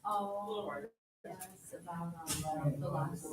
Oh, yes, about the last.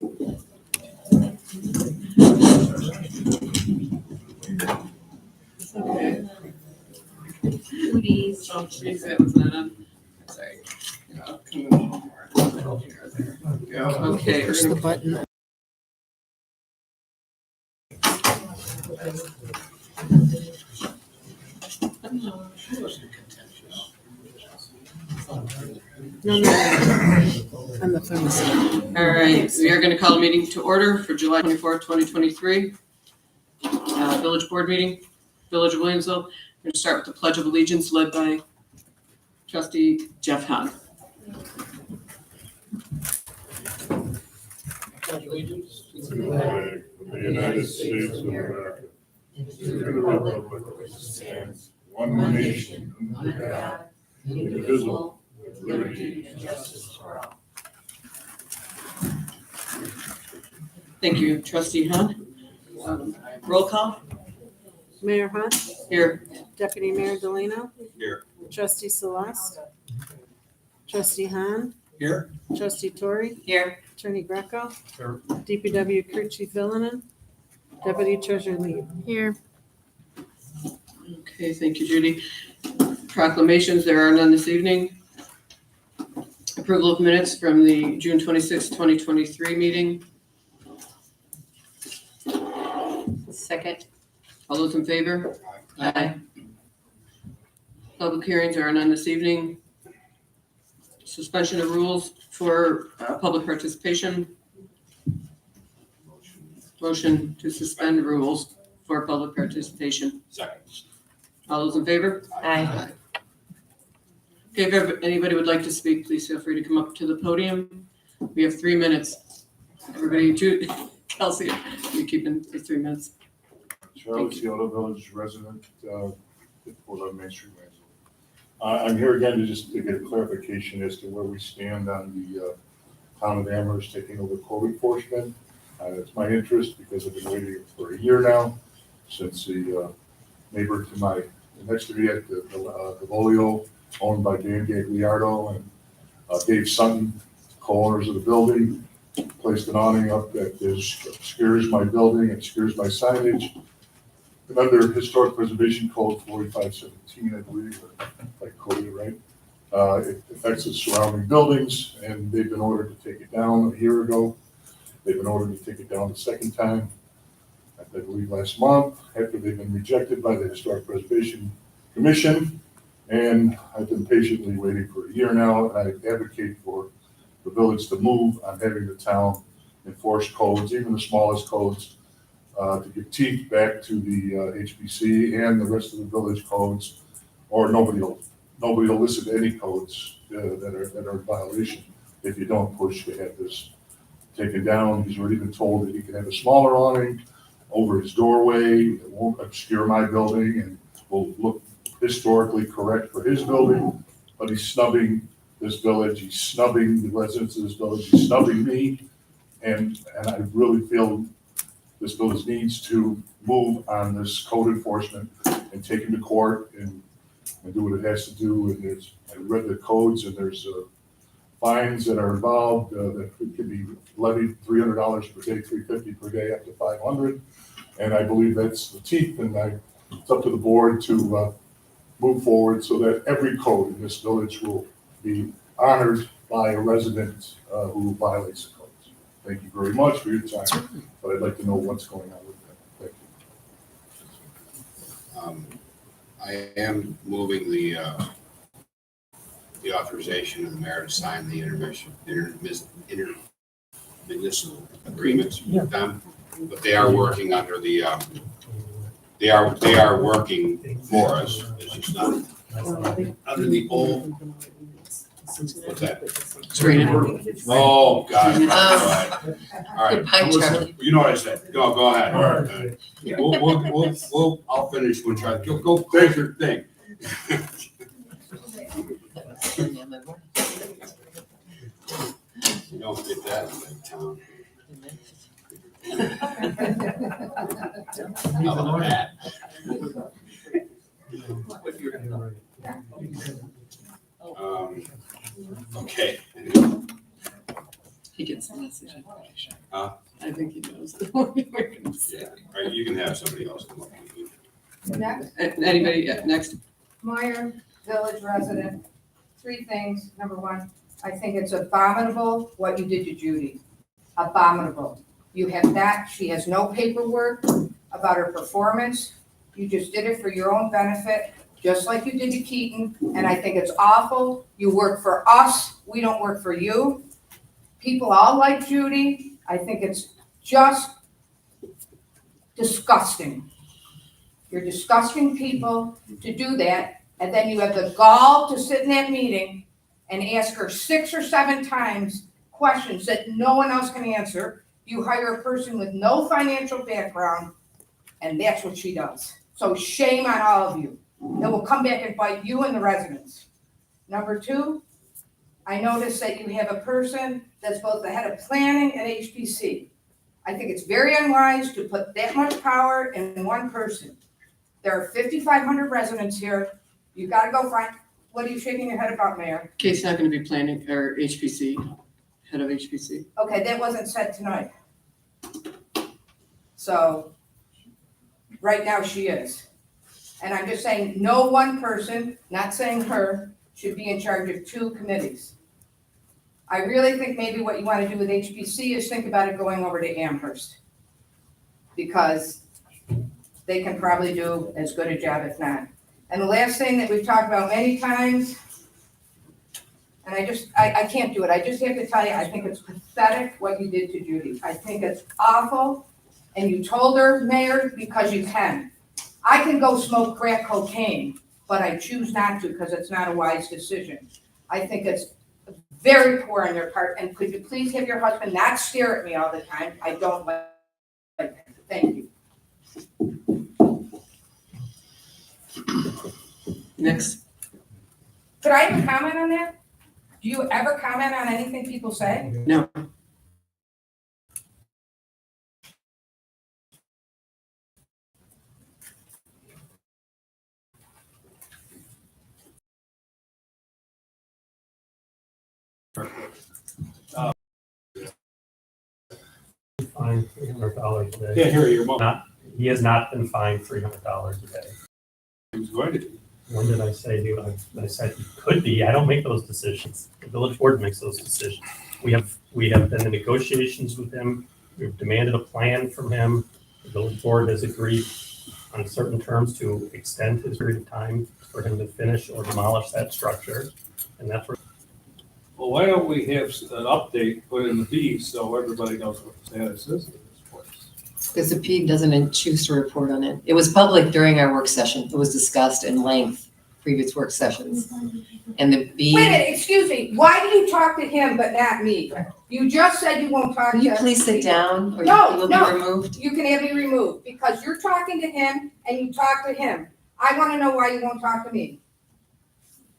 Cooties. That was not on. Sorry. Okay, Push the button. No, I'm the thermostat. all right, we are going to call a meeting to order for July 24th, 2023. Village board meeting, Village of Williamsville. We're going to start with the Pledge of Allegiance led by Trustee Jeff Hahn. Pledge allegiance to the flag of the United States of America, and to the republic for which it stands, one nation, under God, indivisible, with liberty and justice for all. Thank you, Trustee Hahn. Roll call. Mayor Hunt, Here. Deputy Mayor Delano. Here. Trustee Celeste. Trustee Hahn. Here. Trustee Torrey. Here. Attorney Greco. Here. DPW Crew Chief Villanin. Deputy Treasurer Lee. Here. Okay, thank you, Judy. Proclamations, there are none this evening. Approval of minutes from the June 26, 2023 meeting. Second. All those in favor? Aye. Public hearings are none this evening. Suspension of rules for public participation. Motion to suspend rules for public participation. Second. All those in favor? Aye. Okay, if anybody would like to speak, please feel free to come up to the podium. We have 3 minutes. Everybody, Kelsey, you keeping the 3 minutes? Charlie Ciotto, Village resident, 411 Main Street, Williamsville. I'm here again to get a clarification as to where we stand on the town of Amherst taking over code enforcement. It's my interest because I've been waiting for a year now since the neighbor to my next to me at the Volio, owned by Dan Gagliardo and Dave Sutton, co-owners of the building, placed an awning up that obscures my building, obscures my signage. And under Historic Preservation Code 4517, I believe, if I quoted it right, it affects the surrounding buildings, and they've been ordered to take it down a year ago. They've been ordered to take it down the second time, I believe last month, after they've been rejected by the Historic Preservation Commission. And I've been patiently waiting for a year now, and I advocate for the village to move on having the town enforce codes, even the smallest codes, to give teeth back to the HBC and the rest of the village codes, or nobody will listen to any codes that are in violation if you don't push to have this taken down. He's already been told that he can have a smaller awning over his doorway. It won't obscure my building and will look historically correct for his building, but he's snubbing this village. He's snubbing the residents of this village. He's snubbing me. And I really feel this village needs to move on this code enforcement and take him to court and do what it has to do. And I read the codes, and there's fines that are involved that could be levied $300 per day, $350 per day, up to $500. And I believe that's the teeth. And it's up to the board to move forward so that every code in this village will be honored by a resident who violates the codes. Thank you very much for your time, but I'd like to know what's going on with that. Thank you. I am moving the authorization of the mayor to sign the intermunicipal agreements with them, but they are working under the they are working for us. It's just not under the old. What's that? Oh, God. All right. Goodbye, Charlie. You know what I said. Go ahead. All right. I'll finish when Charlie. Go finish your thing. You don't get that in my town. How about that? Okay. He gets the message. what we were gonna say. Yeah, right, you can have somebody else come up. Next, Anybody, next? Meyer, village resident, 3 things. Number 1, I think it's abominable what you did to Judy. Abominable. You have that, she has no paperwork about her performance. You just did it for your own benefit, just like you did to Keaton, and I think it's awful. You work for us, we don't work for you. People all like Judy. I think it's just disgusting. You're disgusting people to do that, and then you have the gall to sit in that meeting and ask her 6 or 7 times questions that no one else can answer. You hire a person with no financial background, and that's what she does. So shame on all of you. It will come back and bite you and the residents. Number 2, I noticed that you have a person that's both the head of planning and HPC. I think it's very unwise to put that much power in one person. There are 5,500 residents here. You gotta go find, what are you shaking your head about, Mayor? Kate's not gonna be planning, or HPC, head of HPC. Okay, that wasn't said tonight. So, right now she is. And I'm just saying, no one person, not saying her, should be in charge of 2 committees. I really think maybe what you want to do with HPC is think about it going over to Amherst. Because they can probably do as good a job, if not. And the last thing that we've talked about many times, and I can't do it. I just have to tell you, I think it's pathetic what you did to Judy. I think it's awful. And you told her, Mayor, because you can. I can go smoke crack cocaine, but I choose not to because it's not a wise decision. I think it's very poor on your part. And could you please have your husband not stare at me all the time? I don't like that. Thank you. Next. Could I have a comment on that? Do you ever comment on anything people say? No. Fined $300 a day. Can't hear your mom. He has not been fined $300 a day. He was going to be. When did I say he? I said he could be. I don't make those decisions. The village board makes those decisions. We have been in negotiations with him. We've demanded a plan from him. The village board has agreed on certain terms to extend his period of time for him to finish or demolish that structure. And that's where. Well, why don't we have an update put in the feed so everybody knows what the status is of this place? Because the PEG doesn't choose to report on it. It was public during our work session. It was discussed in length, previous work sessions. And the Wait a PEG, minute, excuse me. Why do you talk to him but not me? You just said you won't talk to. will you please sit down or No, you will no. be removed? You can have me removed because you're talking to him and you talk to him. I want to know why you won't talk to me.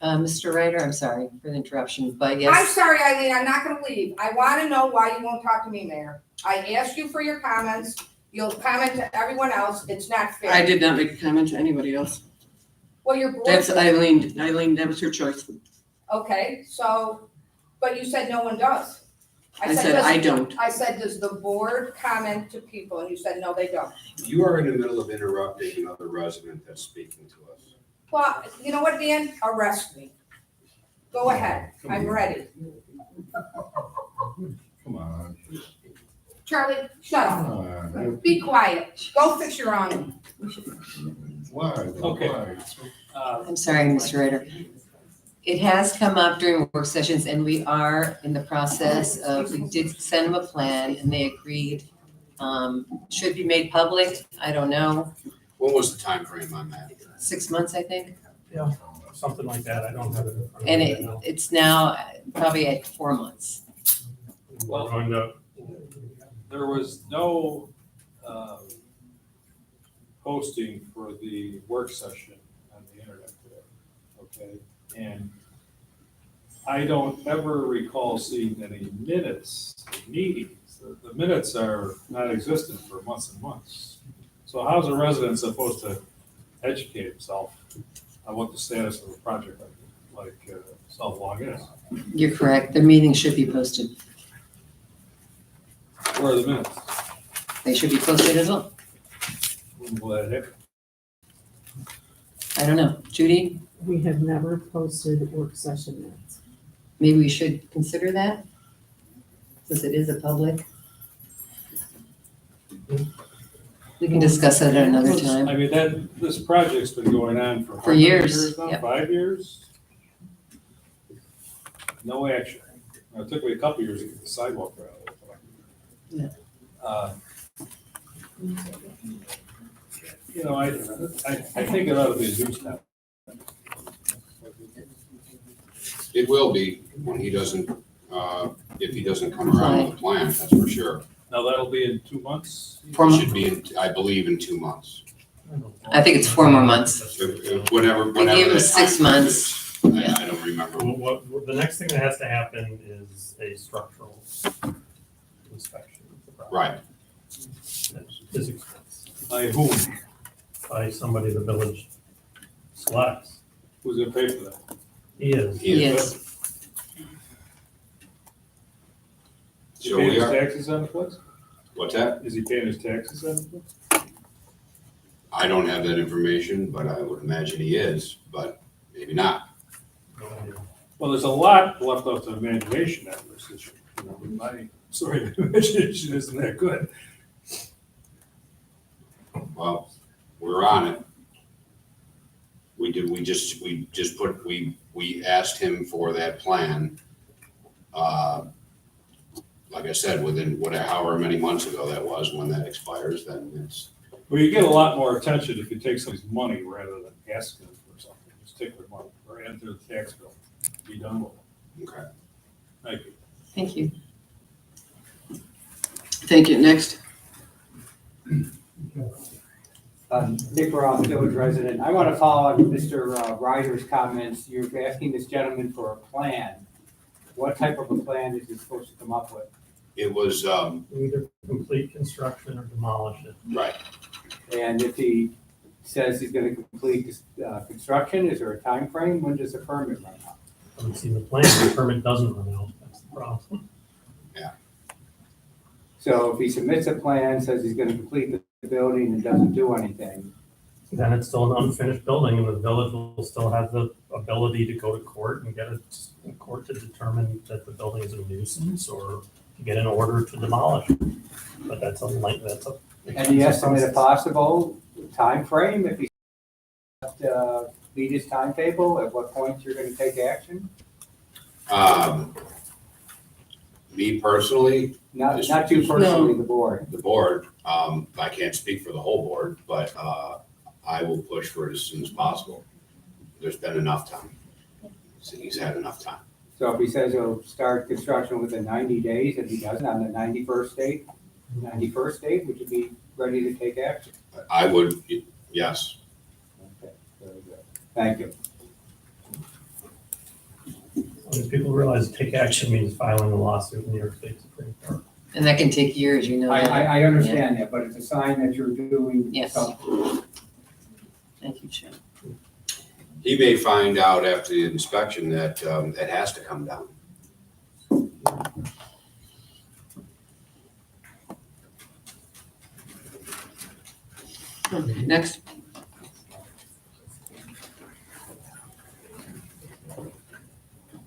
Mr. Ryder, I'm sorry for the interruption, but I'm yes, sorry, Eileen, I'm not gonna leave. I wanna know why you won't talk to me, Mayor. I asked you for your comments. You'll comment to everyone else. It's not fair. I did not make a comment to anybody else. Well, your board. That's Eileen. Eileen, that was your choice. Okay, so, but you said no one does. I said does- I don't. I said, does the board comment to people? And you said, no, they don't. You are in the middle of interrupting another resident that's speaking to us. Well, you know what, Dan? Arrest me. Go ahead. I'm ready. Come on. Charlie, shut up. Come on. Be quiet. Go fix your own. Why? Okay. Why? I'm sorry, Mr. Ryder. It has come up during work sessions and we are in the process of, we did send them a plan and they agreed. Should be made public. I don't know, What was the time frame on that? 6 months, I think. Yeah, something like that. I don't have it in front of me And right now. it's now probably at 4 months. We're going to, There was no posting for the work session on the internet today, okay? And I don't ever recall seeing any minutes of meetings. The minutes are non-existent for months and months. So how's a resident supposed to educate himself on what the status of a project like South Long is? You're correct. The meeting should be posted. Where are the minutes? They should be posted as well. When will that happen? I don't know. Judy, We have never posted work session minutes. maybe we should consider that? Since it is a public. We can discuss that at another time. I mean, this project's been going on for. how For many years, now? yep. 5 years? No action. It took me a couple years to get the sidewalk out. Yeah. You know, I think it ought to be a use now. It will be when he doesn't, if he doesn't come around with a plan, that's for sure. Now, that'll be in 2 months? It should be, I believe, in 2 months. I think it's 4 more months. Whenever They gave him that 6 time months. is. I don't remember. The next thing that has to happen is a structural inspection of the property. Right. That's his expense, By whom? by somebody the village selects. Who's gonna pay for that? He is. Yes. Is he So paying we his are, taxes on the place? what's that? Is he paying his taxes on the place? I don't have that information, but I would imagine he is, but maybe not. Well, there's a lot left up to imagination on this issue. You know, my sort of imagination isn't that good. Well, we're on it. We asked him for that plan. Like I said, within whatever, however many months ago that was, when that expires, then it's, Well, you get a lot more attention if you take somebody's money rather than asking them for something. Just take their money or enter the tax bill. Be done with it. okay. Thank you. Thank you. Thank you. Next. Dick Ross, village resident. I want to follow on Mr. Ryder's comments. You're asking this gentleman for a plan. What type of a plan is he supposed to come up with? It was, Either complete construction or demolish it. right. And if he says he's going to complete this construction, is there a time frame? When does the permit run out? I haven't seen the plan, the permit doesn't run out, that's the problem. So if he submits a plan, says he's going to complete the building and doesn't do anything, Then it's still an unfinished building and the village will still have the ability to go to court and get a court to determine that the building is a nuisance or to get an order to demolish. But that's a. any estimate of possible time frame? If he meet his timetable, at what point you're going to take action? Me personally, Not you personally, the board. the board, I can't speak for the whole board, but, I will push for it as soon as possible. There's been enough time. So he's had enough time. So if he says he'll start construction within 90 days, if he doesn't on the 91st date, would you be ready to take action? I would, yes. Okay, very good. Thank you. When people realize take action means filing a lawsuit in New York State Supreme Court. And that can take years, you know. that. I understand that, but it's a sign that you're doing Yes. something. Thank you, Jim. He may find out after the inspection that, it has to come down. Next.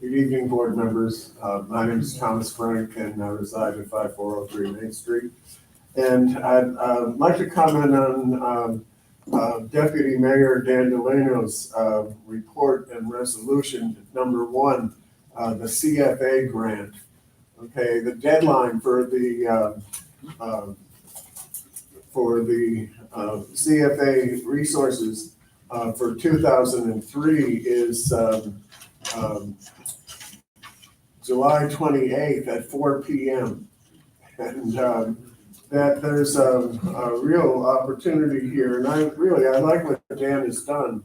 Good evening, board members. My name is Thomas Frank and I reside at 5403 Main Street. And I'd like to comment on Deputy Mayor Dan Delano's report and resolution number 1, the CFA grant. Okay, the deadline for the CFA resources for 2003 is July 28th at 4 p.m. And that there's a real opportunity here. And I like what Dan has done.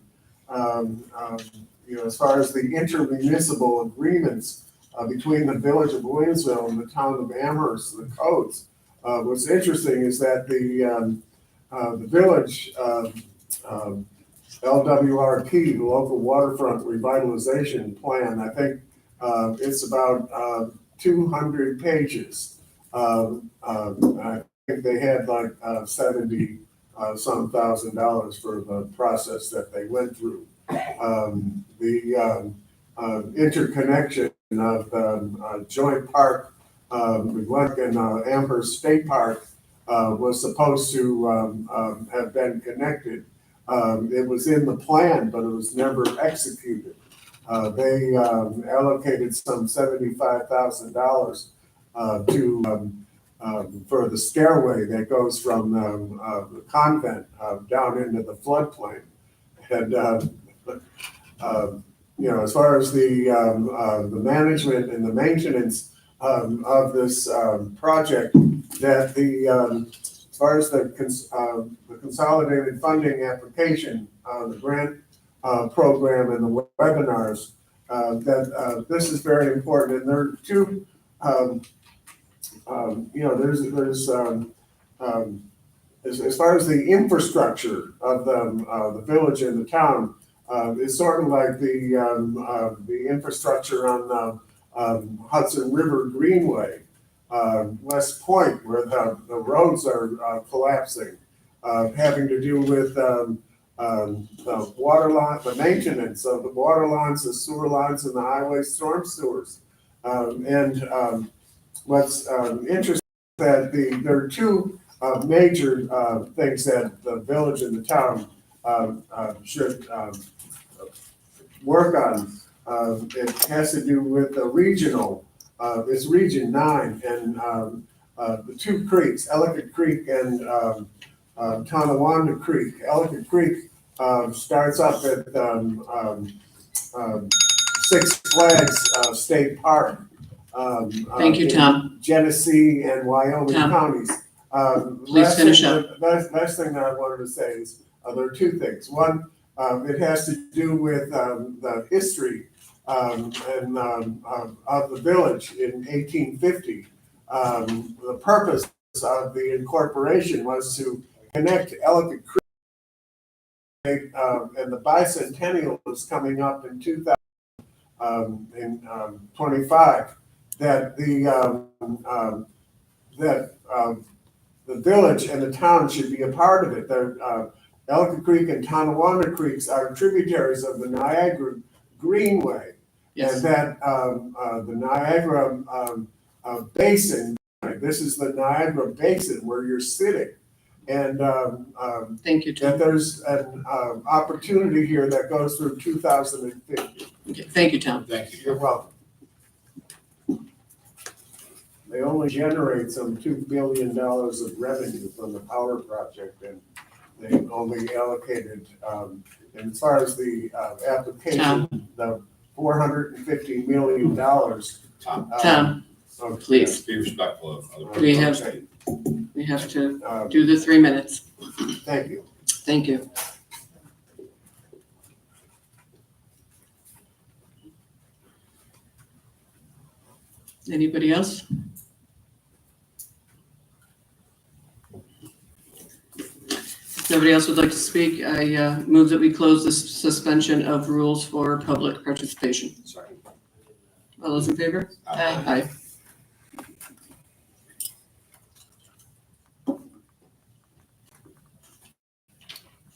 As far as the intermunicipal agreements between the village of Williamsville and the town of Amherst, the codes. What's interesting is that the village LWRP, the local waterfront revitalization plan, I think it's about 200 pages. I think they had like 70 some $1,000 for the process that they went through. The interconnection of the joint park, Glencoe and Amherst State Park, was supposed to have been connected. It was in the plan, but it was never executed. They allocated some $75,000 to for the stairway that goes from the convent down into the floodplain. And as far as the management and the maintenance of this project, that as far as the consolidated funding application, the grant program and the webinars, that this is very important. And there are two, as far as the infrastructure of the village and the town, it's sort of like the infrastructure on the Hudson River Greenway, West Point, where the roads are collapsing, having to do with the water line, the maintenance of the water lines, the sewer lines, and the highway storm sewers. What's interesting is that there are two major things that the village and the town should work on. It has to do with the regional, it's Region 9, and the two creeks, Ellicott Creek and Tonawanda Creek. Ellicott Creek starts up at Six Flags State Park. Thank you, Tom. Genesee and Wyoming Tom, counties. please finish up. Last thing that I wanted to say is there are two things. One, it has to do with the history of the village in 1850. The purpose of the incorporation was to connect Ellicott Creek, and the bicentennial was coming up in 2025. That the village and the town should be a part of it. Ellicott Creek and Tonawanda Creeks are tributaries of the Niagara Greenway. Yes. And that the Niagara Basin, this is the Niagara Basin where you're sitting. And Thank you, Tom. that there's an opportunity here that goes through 2050. Okay, thank you, Tom. Thank you. You're welcome. They only generate some $2 billion of revenue from the power project, and they only allocated, and as far as the application, the $450 million. Tom, Okay. please, Be respectful of other We people. have- we have to do the 3 minutes. Thank you. Thank you. Anybody else? If nobody else would like to speak, I move that we close this suspension of rules for public participation. Sorry. All those in favor? Aye. Aye.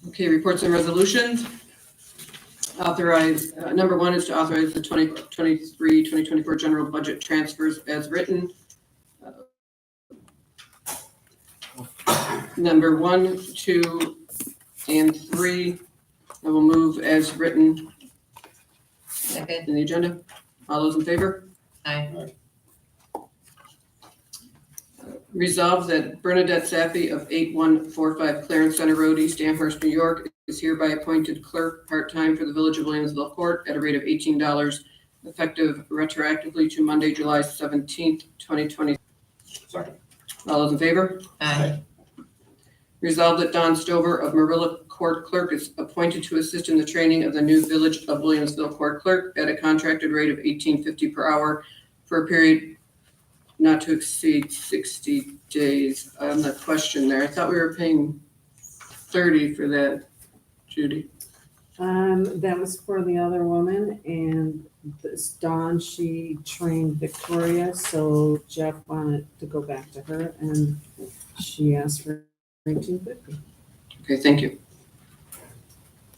Okay, reports and resolutions. Authorize, number one is to authorize the 2023-2024 general budget transfers as written. Number 1, 2, and 3, I will move as written Second. in the agenda. All those in favor? Aye. Resolved that Bernadette Sappy of 8145 Clarence Center Road, East Amherst, New York, is hereby appointed clerk part-time for the Village of Williamsville Court at a rate of $18, effective retroactively to Monday, July 17th, 2020. Second. All those in favor? Aye. Resolved that Don Stover of Marilla Court Clerk is appointed to assist in the training of the new Village of Williamsville Court Clerk at a contracted rate of $18.50 per hour for a period not to exceed 60 days. The question there, I thought we were paying 30 for that, Judy. That was for the other woman, and this Dawn, she trained Victoria, so Jeff wanted to go back to her, and She asked for 1950. Okay, thank you. Is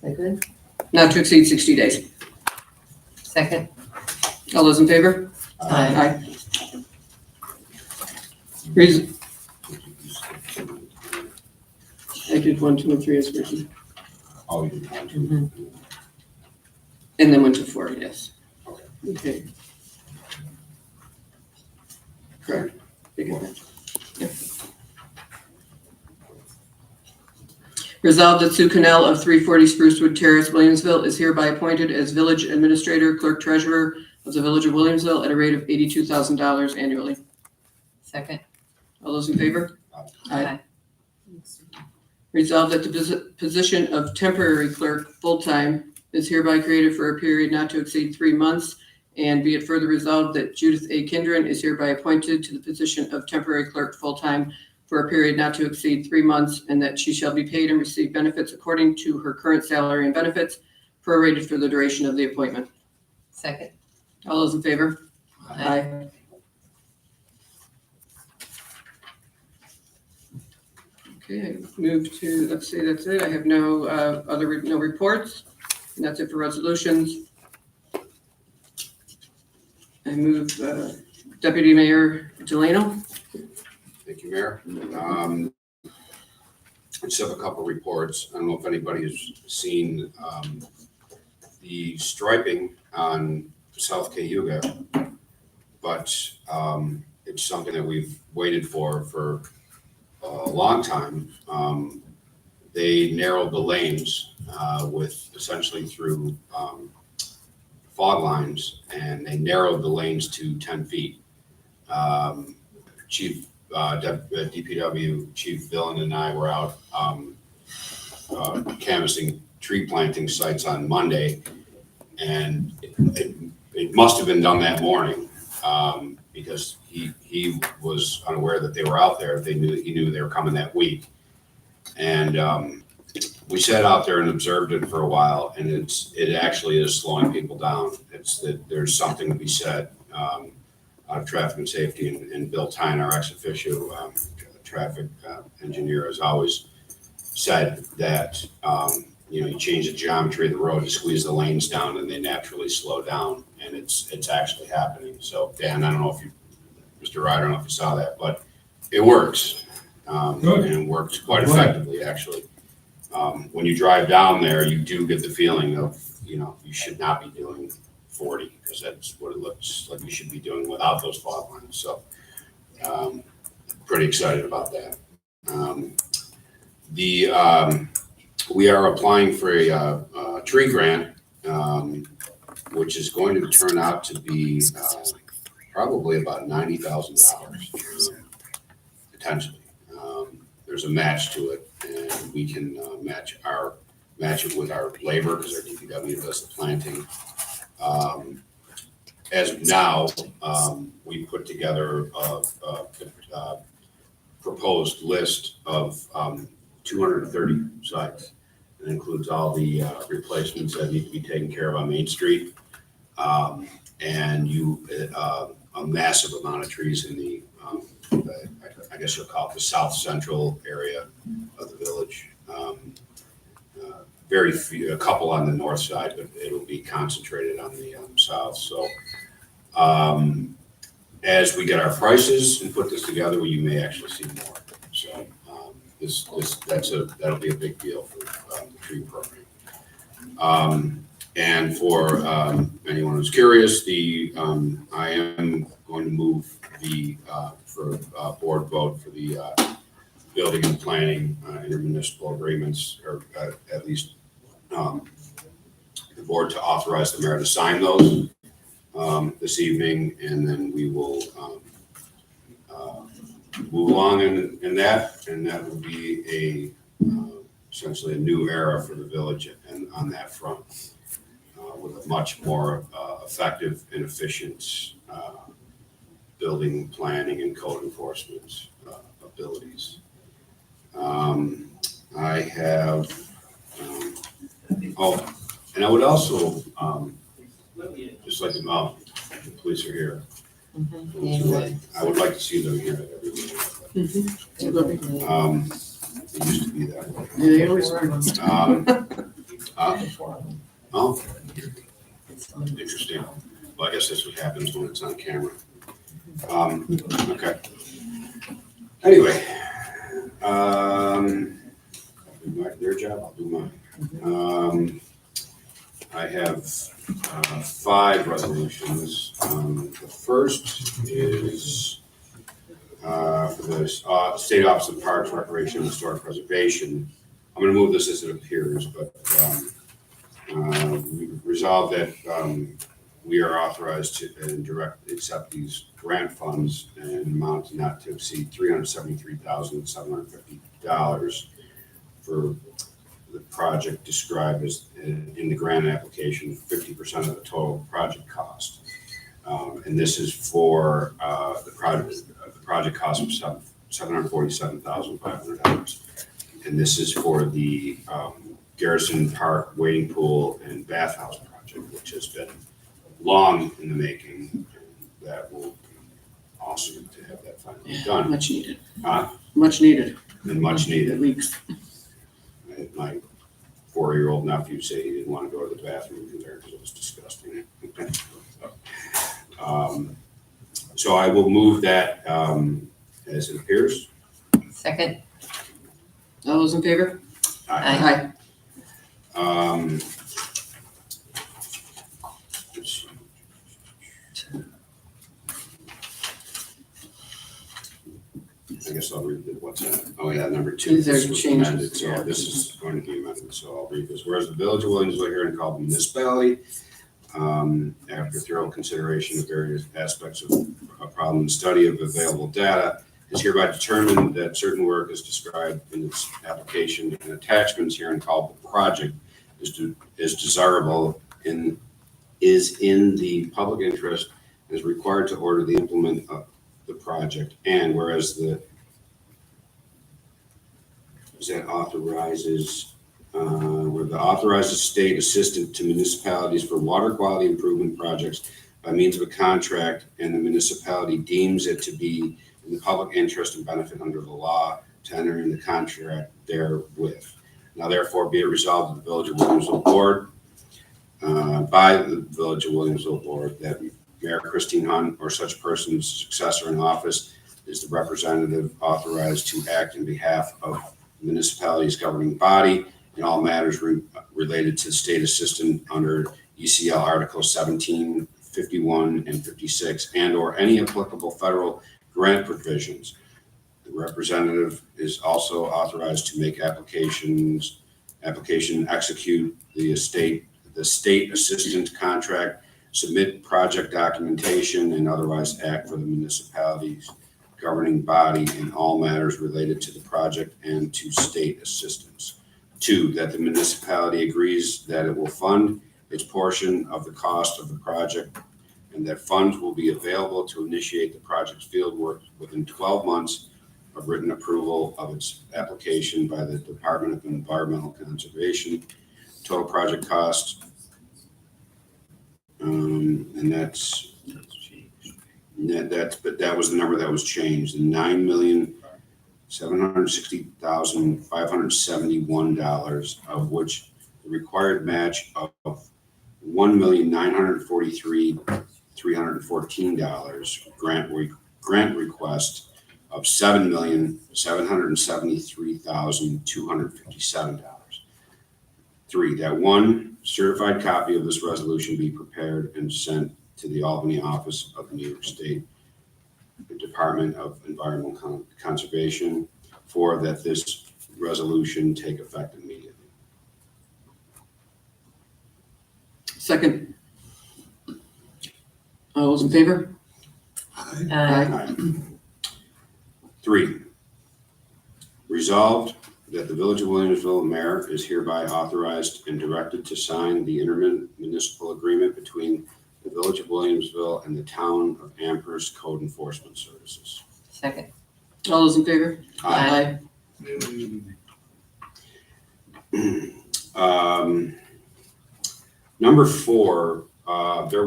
that good? Not to exceed 60 days. Second? All those in favor? Aye. Reason. I did 1, 2, and 3 as written, Oh, you did one, two. Mhm. and then 1 to 4, yes. Okay. Correct. Big event. Yep. Resolved that Sue Cannell of 340 Sprucewood Terrace, Williamsville, is hereby appointed as village administrator, clerk treasurer of the village of Williamsville at a rate of $82,000 annually. Second? All those in favor? Aye. Resolved that the position of temporary clerk, full-time, is hereby created for a period not to exceed 3 months. And be it further resolved that Judith A. Kindren is hereby appointed to the position of temporary clerk, full-time, for a period not to exceed 3 months, and that she shall be paid and receive benefits according to her current salary and benefits, prorated for the duration of the appointment. Second? All those in favor? Aye. Okay, I move to, let's see, that's it. I have no no reports, and that's it for resolutions. I move Deputy Mayor Delano. Thank you, Mayor. I just have a couple reports. I don't know if anybody has seen the striping on South Cayuga, but it's something that we've waited for a long time. They narrowed the lanes with essentially through fog lines, and they narrowed the lanes to 10 feet. DPW Chief Villain and I were out canvassing tree planting sites on Monday, and it must have been done that morning because he was unaware that they were out there. He knew they were coming that week, and we sat out there and observed it for a while, and it actually is slowing people down. It's that there's something to be said out of traffic and safety, and Bill Tyne, our ex officio traffic engineer, has always said that you change the geometry of the road, you squeeze the lanes down, and they naturally slow down, and it's actually happening. So Dan, I don't know if Mr. Ryder, I don't know if you saw that, but it works, and it works quite effectively actually. When you drive down there, you do get the feeling of you should not be doing 40, because that's what it looks like you should be doing without those fog lines. So pretty excited about that. We are applying for a tree grant, which is going to turn out to be probably about $90,000 potentially. There's a match to it, and we can match it with our labor, because our DPW does the planting. As of now, we put together a proposed list of 230 sites. It includes all the replacements that need to be taken care of on Main Street, and a massive amount of trees in the I guess you'll call it the south central area of the village. Very few, a couple on the north side, but it'll be concentrated on the south. So as we get our prices and put this together, you may actually see more. So that'll be a big deal for the tree program. And for anyone who's curious, I am going to move for board vote for the building and planning intermunicipal agreements, or at least the board to authorize the mayor to sign those this evening, and then we will move along in that, and that will be essentially a new era for the village and on that front, with a much more effective and efficient building, planning, and code enforcement abilities. I have, and I would also just like to know, the police are here. Mm-hmm. I would like to see them here at every meeting. Absolutely. It used to be that way. Yeah, they always were. Oh, interesting. Well, I guess that's what happens when it's on camera. Okay. Anyway, their job, I'll do mine. I have 5 resolutions. The first is for the State Office of Parks, Recreation, and Historic Preservation. I'm going to move this as it appears, but we resolved that we are authorized to accept these grant funds in amounts not to exceed $373,750 for the project described as in the grant application, 50% of the total project cost. And this is for the project cost of $747,500. And this is for the Garrison Park Wading Pool and Bathhouse project, which has been long in the making. And that will be awesome to have that finally done. Much needed. Much needed. It leaks. My 4-year-old nephew said he didn't want to go to the bathroom in there because it was disgusting. So I will move that as it appears. Second. All those in favor? Aye. Let's see. I guess I'll read what's in it. Oh, yeah, number 2. These are This was changes, amended, so yeah. this is going to be amended, so I'll read this. Whereas the Village of Williamsville herein called municipality, after thorough consideration of various aspects of a problem and study of available data, is hereby determined that certain work is described in its application and attachments herein called the project is desirable and is in the public interest and is required to order the implement of the project. And whereas where the authorizes state assistant to municipalities for water quality improvement projects by means of a contract, and the municipality deems it to be in the public interest and benefit under the law to enter into contract therewith. Now therefore be it resolved that the Village of Williamsville Board, by the Village of Williamsville Board, that Mayor Christine Hunt or such person's successor in office is the representative authorized to act in behalf of the municipality's governing body in all matters related to state assistant under ECL Article 17, 51, and 56, and or any applicable federal grant provisions. The representative is also authorized to make application, execute the state assistant contract, submit project documentation, and otherwise act for the municipality's governing body in all matters related to the project and to state assistance. 2, that the municipality agrees that it will fund its portion of the cost of the project and that funds will be available to initiate the project's field work within 12 months of written approval of its application by the Department of Environmental Conservation. Total project cost, and that was the number that was changed, $9,760,571, of which the required match of $1,943,314, grant request of $7,773,257. 3, that one certified copy of this resolution be prepared and sent to the Albany office of the New York State Department of Environmental Conservation. 4, that this resolution take effect immediately. Second. All those in favor? Aye. 3, resolved that the Village of Williamsville Mayor is hereby authorized and directed to sign the intermunicipal agreement between the Village of Williamsville and the Town of Amherst Code Enforcement Services. Second. All those in favor? Aye. Number 4, there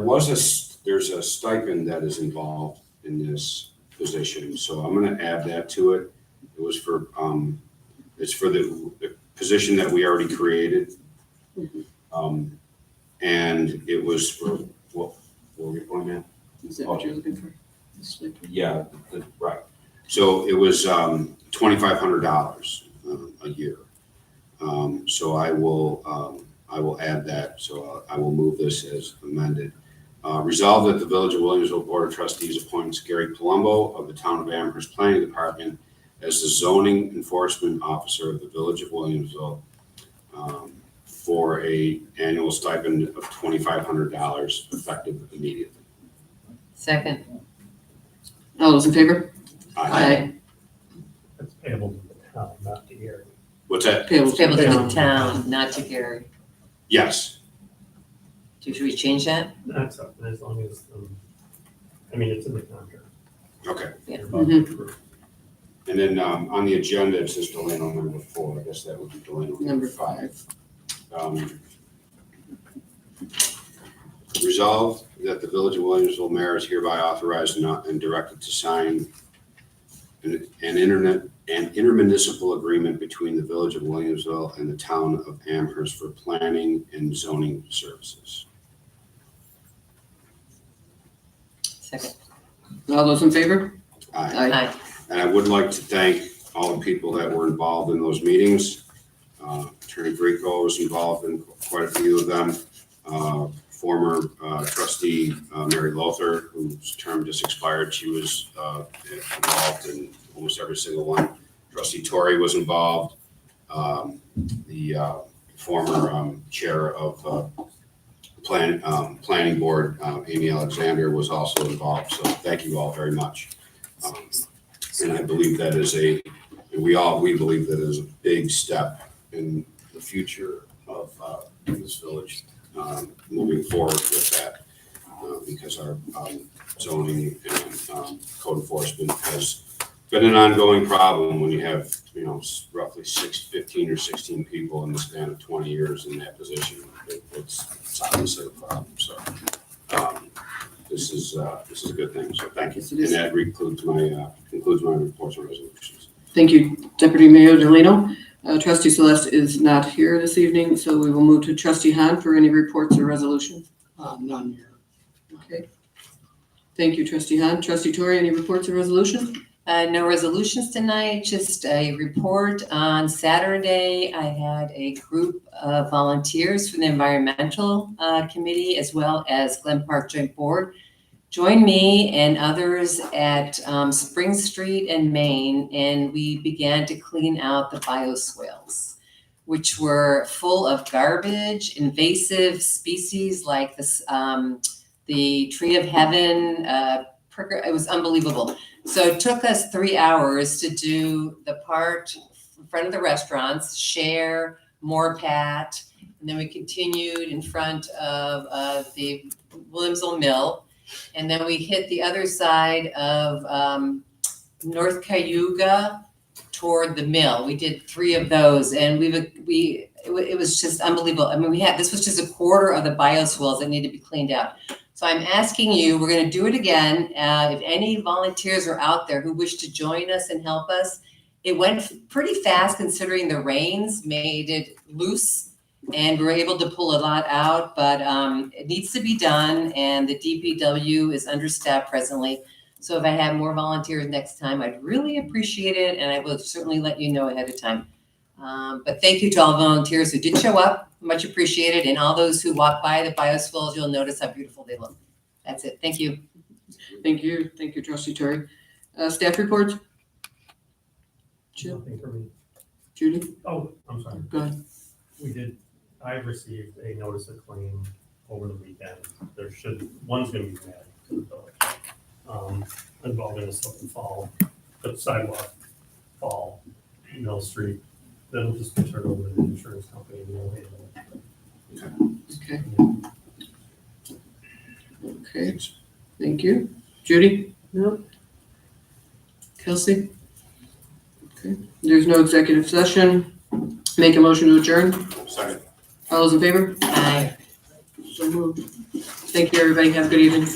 there's a stipend that is involved in this position, so I'm gonna add that to it. It was for, it's for the position that we already created. And it was for, what were we going at? Is that what you're looking for? Yeah, right. So it was $2,500 a year. So I will add that, so I will move this as amended. Resolved that the Village of Williamsville Board of Trustees appoints Gary Palumbo of the Town of Amherst Planning Department as the zoning enforcement officer of the Village of Williamsville for a annual stipend of $2,500 effective immediately. Second. All those in favor? Aye. That's payable to the town, not to Gary. What's that? Payable Payable to the town. town, not to Gary. Yes. Should we change that? That's up, as long as, I mean, it's in the contract. Okay. Yeah. You're about to approve. And then on the agenda, it says Delano number 4. I guess that would be Delano number 5. Resolved that the Village of Williamsville Mayor is hereby authorized and directed to sign an intermunicipal agreement between the Village of Williamsville and the Town of Amherst for planning and zoning services. Second. All those in favor? Aye. Aye. And I would like to thank all the people that were involved in those meetings. Attorney Greco was involved in quite a few of them. Former trustee Mary Lothar, whose term just expired, she was involved in almost every single one. Trustee Torrey was involved. The former chair of planning board, Amy Alexander, was also involved. So thank you all very much. And I believe that is we believe that is a big step in the future of this village, moving forward with that, because our zoning and code enforcement has been an ongoing problem when you have, roughly 15 or 16 people in the span of 20 years in that position. It's obviously a problem. So this is a good thing. So thank you. Yes, it is. And that concludes my reports and resolutions. Thank you, Deputy Mayor Delano. Trustee Celeste is not here this evening, so we will move to Trustee Hahn for any reports or resolutions. None here. Okay. Thank you, Trustee Hahn. Trustee Torrey, any reports or resolutions? No resolutions tonight, just a report. On Saturday, I had a group of volunteers from the Environmental Committee as well as Glen Park Joint Board join me and others at Spring Street and Main, and we began to clean out the bioswales, which were full of garbage, invasive species like this, the tree of heaven. It was unbelievable. So it took us 3 hours to do the part in front of the restaurants, Share, Moorpat, and then we continued in front of the Williamsville Mill. And then we hit the other side of North Cayuga toward the mill. We did 3 of those, and it was just unbelievable. I mean, this was just a quarter of the bioswales that need to be cleaned out. So I'm asking you, we're going to do it again. If any volunteers are out there who wish to join us and help us, it went pretty fast considering the rains made it loose. And we were able to pull a lot out, but it needs to be done, and the DPW is understaffed presently. So if I have more volunteers next time, I'd really appreciate it, and I will certainly let you know ahead of time. But thank you to all the volunteers who did show up, much appreciated, and all those who walk by the bioswales, you'll notice how beautiful they look. That's it. Thank you. Thank you. Thank you, Trustee Torrey. Staff reports? Nothing for me. Judy? Oh, I'm sorry. Go ahead. I've received a notice of claim over the weekend. One's gonna be mad to the village, involving a slip and fall, the sidewalk fall, Mill Street. That'll just be turned over to the insurance company and they'll handle it. Okay. Okay. Thank you. Judy? Nope. Kelsey? Okay. There's no executive session. Make a motion to adjourn. Second. All those in favor? Aye. So moved. Thank you, everybody. Have a good evening.